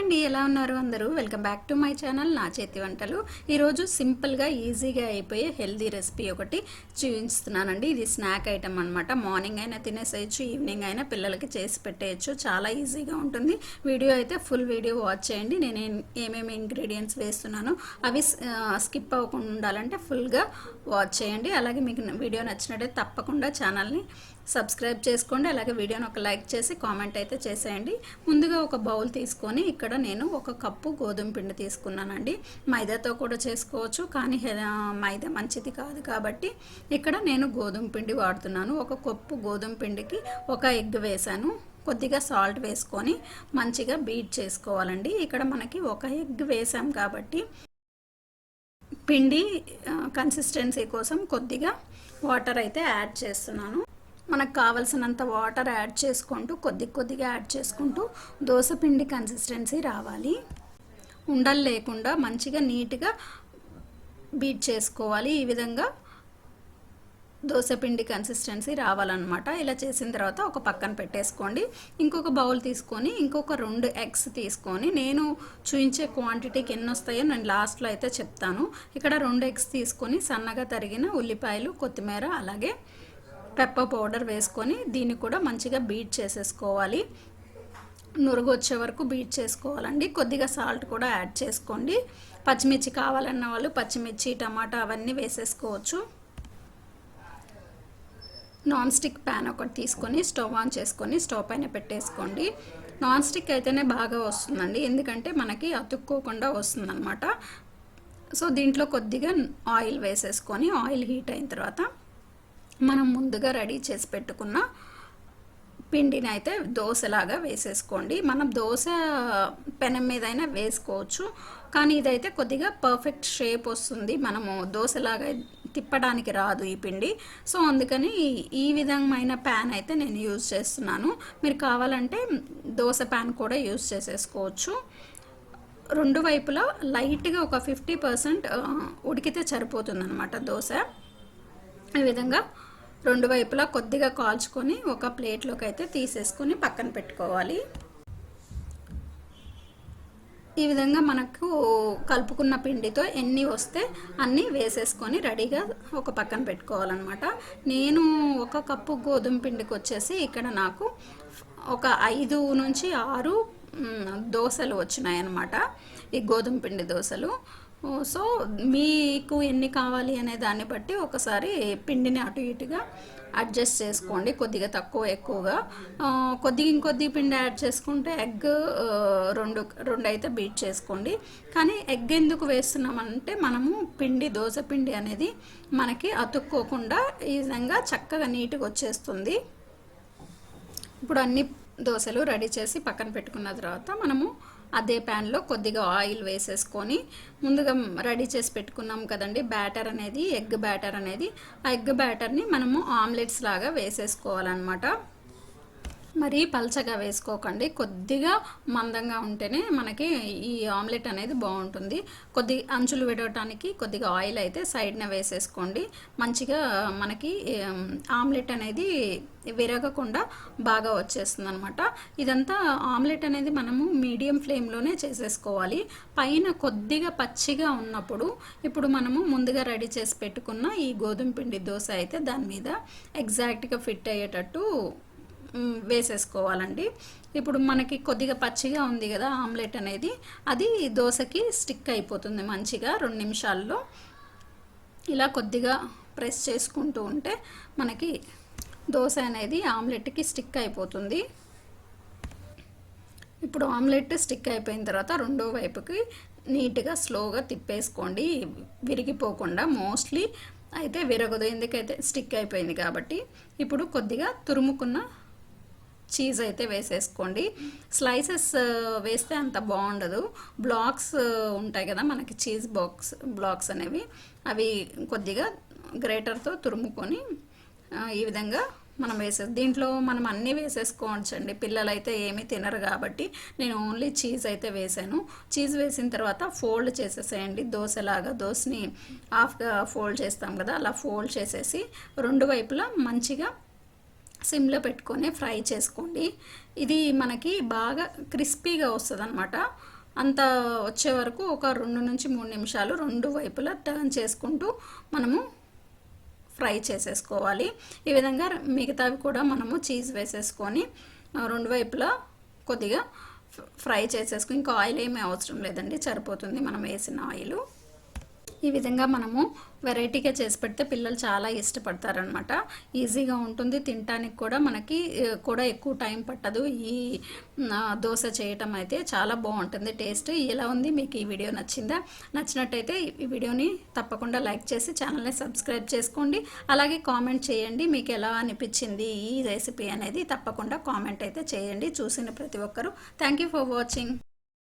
అండి, ఎలా ఉన్నారు అందరూ? Welcome back to my channel నా చేతి వంటలు. ఈరోజు సింపుల్గా ఈజీగా అయిపోయే హెల్దీ రెసిపీ ఒకటి చూపిస్తున్నానండి. ఇది స్నాక్ ఐటమ్ అనమాట. మార్నింగ్ అయినా తినేసేయచ్చు, ఈవినింగ్ అయినా పిల్లలకి చేసి పెట్టేయచ్చు. చాలా ఈజీగా ఉంటుంది. వీడియో అయితే ఫుల్ వీడియో వాచ్ చేయండి. నేను ఏమేమి ఇంగ్రీడియంట్స్ వేస్తున్నానో అవి స్కిప్ అవ్వకుండా ఉండాలంటే ఫుల్గా వాచ్ చేయండి. అలాగే మీకు వీడియో నచ్చినట్టయితే తప్పకుండా ఛానల్ని సబ్స్క్రైబ్ చేసుకోండి. అలాగే వీడియోని ఒక లైక్ చేసి కామెంట్ అయితే చేసేయండి. ముందుగా ఒక బౌల్ తీసుకొని ఇక్కడ నేను 1 కప్పు గోధుమ పిండి తీసుకున్నానండి. మైదాతో కూడా చేసుకోవచ్చు, కానీ మైదా మంచిది కాదు కాబట్టి ఇక్కడ నేను గోధుమ పిండి వాడుతున్నాను. 1 కప్పు గోధుమ పిండికి 1 ఎగ్ వేసాను. కొద్దిగా సాల్ట్ వేసుకొని మంచిగా బీట్ చేసుకోవాలండి. ఇక్కడ మనకి 1 ఎగ్ వేసాం కాబట్టి పిండి కన్సిస్టెన్సీ కోసం కొద్దిగా వాటర్ అయితే యాడ్ చేస్తున్నాను. మనకు కావలసినంత వాటర్ యాడ్ చేసుకుంటూ కొద్దిగా యాడ్ చేసుకుంటూ దోసపిండి కన్సిస్టెన్సీ రావాలి. ఉండలు లేకుండా మంచిగా నీట్గా బీట్ చేసుకోవాలి. ఈ విధంగా దోసపిండి కన్సిస్టెన్సీ రావాలన్నమాట. ఇలా చేసిన తర్వాత ఒక పక్కన పెట్టేసుకోండి. ఇంకొక బౌల్ తీసుకొని ఇంకొక 2 ఎగ్స్ తీసుకొని, నేను చూపించే క్వాంటిటీకి ఎన్ని వస్తాయో నేను లాస్ట్లో అయితే చెప్తాను. ఇక్కడ 2 ఎగ్స్ తీసుకొని సన్నగా తరిగిన ఉల్లిపాయలు, కొత్తిమీర, అలాగే పెప్పర్ పౌడర్ వేసుకొని దీన్ని కూడా మంచిగా బీట్ చేసేసుకోవాలి. నురుగు వచ్చే వరకు బీట్ చేసుకోవాలండి. కొద్దిగా సాల్ట్ కూడా యాడ్ చేసుకోండి. పచ్చిమిర్చి కావాలన్న వాళ్ళు పచ్చిమిర్చి, టమాటా అవన్నీ వేసేసుకోవచ్చు. నాన్ స్టిక్ ప్యాన్ ఒకటి తీసుకొని స్టవ్ ఆన్ చేసుకొని స్టవ్ పైన పెట్టేసుకోండి. నాన్ స్టిక్ అయితేనే బాగా వస్తుందండి, ఎందుకంటే మనకి అతుక్కోకుండా వస్తుందన్నమాట. సో దీంట్లో కొద్దిగా ఆయిల్ వేసేసుకొని ఆయిల్ హీట్ అయిన తర్వాత మనం ముందుగా రెడీ చేసి పెట్టుకున్న పిండిని అయితే దోశలాగా వేసేసుకోండి. మనం దోశ పెనం మీద అయినా వేసుకోవచ్చు, కానీ ఇదైతే కొద్దిగా పర్ఫెక్ట్ షేప్ వస్తుంది. మనము దోశలాగా తిప్పడానికి రాదు ఈ పిండి. సో అందుకని ఈ విధమైన ప్యాన్ అయితే నేను యూజ్ చేస్తున్నాను. మీరు కావాలంటే దోశ ప్యాన్ కూడా యూజ్ చేసేసుకోవచ్చు. 2 వైపులా లైట్గా ఒక 50% ఉడికితే సరిపోతుంది అనమాట దోశ. ఈ విధంగా 2 వైపులా కొద్దిగా కాల్చుకొని ఒక ప్లేట్లోకి అయితే తీసేసుకొని పక్కన పెట్టుకోవాలి. ఈ విధంగా మనకు కలుపుకున్న పిండితో ఎన్ని వస్తే అన్నీ వేసేసుకొని రెడీగా ఒక పక్కన పెట్టుకోవాలన్నమాట. నేను 1 కప్పు గోధుమ పిండికి వచ్చేసి ఇక్కడ నాకు ఒక 5 నుంచి 6 దోశలు వచ్చినాయన్నమాట, ఈ గోధుమ పిండి దోశలు. సో మీకు ఎన్ని కావాలి అనే దాన్ని బట్టి ఒకసారి పిండిని అటు ఇటుగా అడ్జస్ట్ చేసుకోండి, కొద్దిగా తక్కువ ఎక్కువగా. ఇంకొద్ది పిండి యాడ్ చేసుకుంటే ఎగ్ 2 అయితే బీట్ చేసుకోండి. కానీ ఎగ్ ఎందుకు వేస్తున్నామంటే మనము దోశ పిండి అనేది మనకి అతుక్కోకుండా ఈ విధంగా చక్కగా నీట్గా వచ్చేస్తుంది. ఇప్పుడు అన్ని దోశలు రెడీ చేసి పక్కన పెట్టుకున్న తర్వాత మనము అదే ప్యాన్లో కొద్దిగా ఆయిల్ వేసేసుకొని ముందుగా రెడీ చేసి పెట్టుకున్నాం కదండి బ్యాటర్ అనేది, ఎగ్ బ్యాటర్ అనేది, ఆ ఎగ్ బ్యాటర్ని మనము ఆమ్లెట్స్ లాగా వేసేసుకోవాలన్నమాట. మరీ పల్చగా వేసుకోకండి, కొద్దిగా మందంగా ఉంటేనే మనకి ఈ ఆమ్లెట్ అనేది బాగుంటుంది. అంచులు విడవటానికి కొద్దిగా ఆయిల్ అయితే సైడ్న వేసేసుకోండి. మంచిగా మనకి ఆమ్లెట్ అనేది విరగకుండా బాగా వచ్చేస్తుంది అనమాట. ఇదంతా ఆమ్లెట్ అనేది మనము మీడియం ఫ్లేమ్లోనే చేసేసుకోవాలి. పైన కొద్దిగా పచ్చిగా ఉన్నప్పుడు ఇప్పుడు మనము ముందుగా రెడీ చేసి పెట్టుకున్న ఈ గోధుమ పిండి దోశ అయితే దాని మీద ఎగ్జాక్ట్గా ఫిట్ అయ్యేటట్టు వేసేసుకోవాలండి. ఇప్పుడు మనకి కొద్దిగా పచ్చిగా ఉంది కదా ఆమ్లెట్ అనేది, అది దోశకి స్టిక్ అయిపోతుంది మంచిగా 2 నిమిషాల్లో. ఇలా కొద్దిగా ప్రెస్ చేసుకుంటూ ఉంటే మనకి దోశ అనేది ఆమ్లెట్కి స్టిక్ అయిపోతుంది. ఇప్పుడు ఆమ్లెట్ స్టిక్ అయిపోయిన తర్వాత రెండో వైపుకి నీట్గా స్లోగా తిప్పేసుకోండి, విరిగిపోకుండా. మోస్ట్లీ అయితే విరగదు, ఎందుకైతే స్టిక్ అయిపోయింది కాబట్టి. ఇప్పుడు కొద్దిగా తురుముకున్న చీజ్ అయితే వేసేసుకోండి. స్లైసెస్ వేస్తే అంత బాగుండదు, బ్లాక్స్ ఉంటాయి కదా మనకి చీజ్ బ్లాక్స్ అనేవి, అవి కొద్దిగా గ్రేటర్తో తురుముకొని ఈ విధంగా మనం దీంట్లో మనం అన్నీ వేసేసుకోవచ్చండి. పిల్లలైతే ఏమీ తినరు కాబట్టి నేను ఓన్లీ చీజ్ అయితే వేసాను. చీజ్ వేసిన తర్వాత ఫోల్డ్ చేసేసేయండి దోశలాగా. దోశని హాఫ్గా ఫోల్డ్ చేస్తాం కదా, అలా ఫోల్డ్ చేసేసి 2 వైపులా మంచిగా సిమ్లో పెట్టుకొని ఫ్రై చేసుకోండి. ఇది మనకి బాగా క్రిస్పీగా వస్తుంది అన్నమాట. అంత వచ్చే వరకు ఒక 2 నుంచి 3 నిమిషాలు రెండు వైపులా టర్న్ చేసుకుంటూ మనము ఫ్రై చేసేసుకోవాలి. ఈ విధంగా మిగతావి కూడా మనము చీజ్ వేసేసుకొని రెండు వైపులా కొద్దిగా ఫ్రై చేసేసుకుని, ఇంకా ఆయిల్ ఏమీ అవసరం లేదండి, సరిపోతుంది మనం వేసిన ఆయిల్. ఈ విధంగా మనము వెరైటీగా చేసి పెడితే పిల్లలు చాలా ఇష్టపడతారనమాట. ఈజీగా ఉంటుంది, తినడానికి కూడా మనకి కూడా ఎక్కువ టైం పట్టదు. ఈ దోశ చేయటం అయితే చాలా బాగుంటుంది టేస్ట్. ఎలా ఉంది, మీకు ఈ వీడియో నచ్చిందా? నచ్చినట్టయితే ఈ వీడియోని తప్పకుండా లైక్ చేసి ఛానల్ని సబ్స్క్రైబ్ చేసుకోండి. అలాగే కామెంట్ చేయండి, మీకు ఎలా అనిపించింది ఈ రెసిపీ అనేది తప్పకుండా కామెంట్ అయితే చేయండి చూసిన ప్రతి ఒక్కరూ. Thank you for watching.